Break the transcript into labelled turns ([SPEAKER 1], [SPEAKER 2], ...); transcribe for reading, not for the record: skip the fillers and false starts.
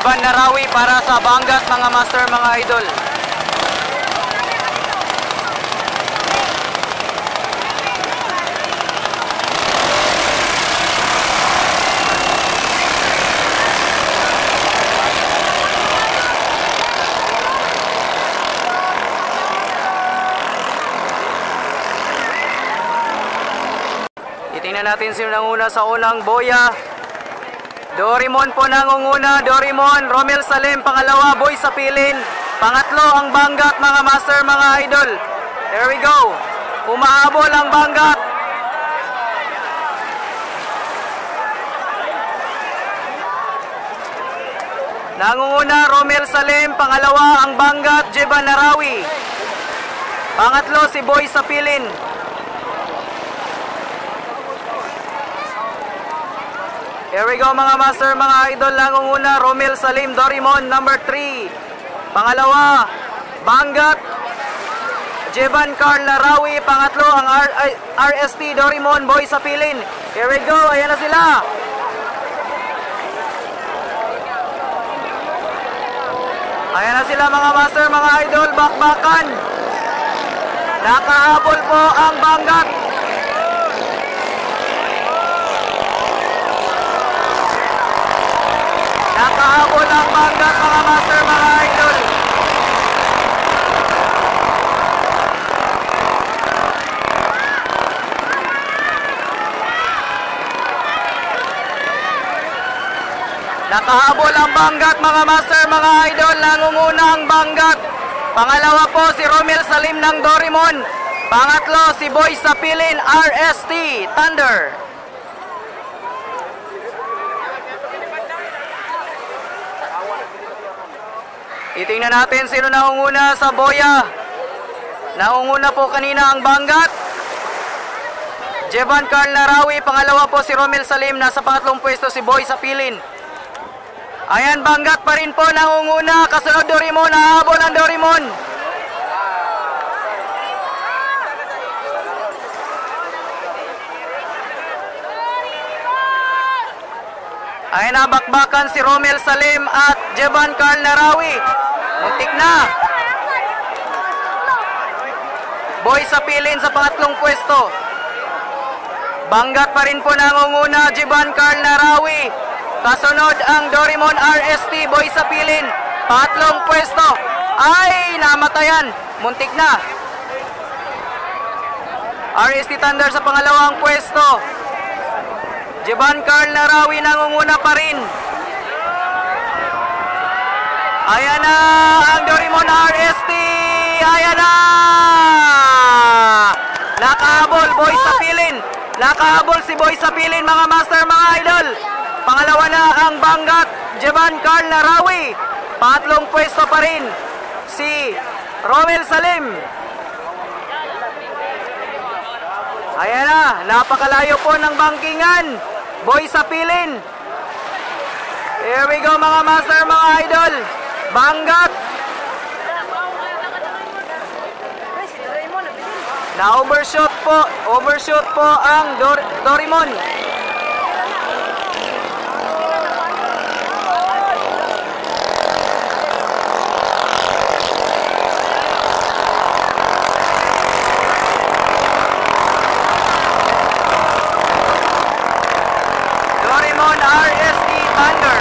[SPEAKER 1] Jeban Narawi para sa Bangat mga master, mga idol. Tingnan natin sino nanguna sa unang boya. Dorimon po nangunguna. Dorimon, Romel Salim pangalawa, Boy Sapilin pangatlo ang Bangat mga master, mga idol. There we go. Umahabol ang Bangat. Nangunguna Romel Salim, pangalawa ang Bangat, Jeban Narawi. Pangatlo si Boy Sapilin. Here we go mga master, mga idol. Nangunguna Romel Salim, Dorimon number 3. Pangalawa Bangat, Jeban Carl Narawi. Pangatlo ang RST Dorimon, Boy Sapilin. Here we go, ayan na sila. Ayan na sila mga master, mga idol. Bakbakan. Nakahabol po ang Bangat. Nakahabol ang Bangat mga master, mga idol. Nakahabol ang Bangat mga master, mga idol. Nangunguna ang Bangat. Pangalawa po si Romel Salim ng Dorimon. Pangatlo si Boy Sapilin, RST Thunder. Itingnan natin sino nangunguna sa boya. Nangunguna po kanina ang Bangat, Jeban Carl Narawi. Pangalawa po si Romel Salim. Nasa pangatlong pwesto si Boy Sapilin. Ayan, Bangat pa rin po nangunguna. Kasunod Dorimon. Nahabol ang Dorimon. Ayan na, bakbakan si Romel Salim at Jeban Carl Narawi. Muntik na. Boy Sapilin sa pangatlong pwesto. Bangat pa rin po nangunguna, Jeban Carl Narawi. Kasunod ang Dorimon, RST, Boy Sapilin. Pangatlong pwesto. Ay, namatayan. Muntik na. RST Thunder sa pangalawang pwesto. Jeban Carl Narawi nangunguna pa rin. Ayan na ang Dorimon, RST. Ayan na. Nakahabol Boy Sapilin. Nakahabol si Boy Sapilin mga master, mga idol. Pangalawa na ang Bangat, Jeban Carl Narawi. Pangatlong pwesto pa rin si Romel Salim. Ayan na, napakalayo po ng bangkingan. Boy Sapilin. Here we go mga master, mga idol. Bangat. Na-overshoot po. Overshoot po ang Dorimon. Dorimon, RST Thunder.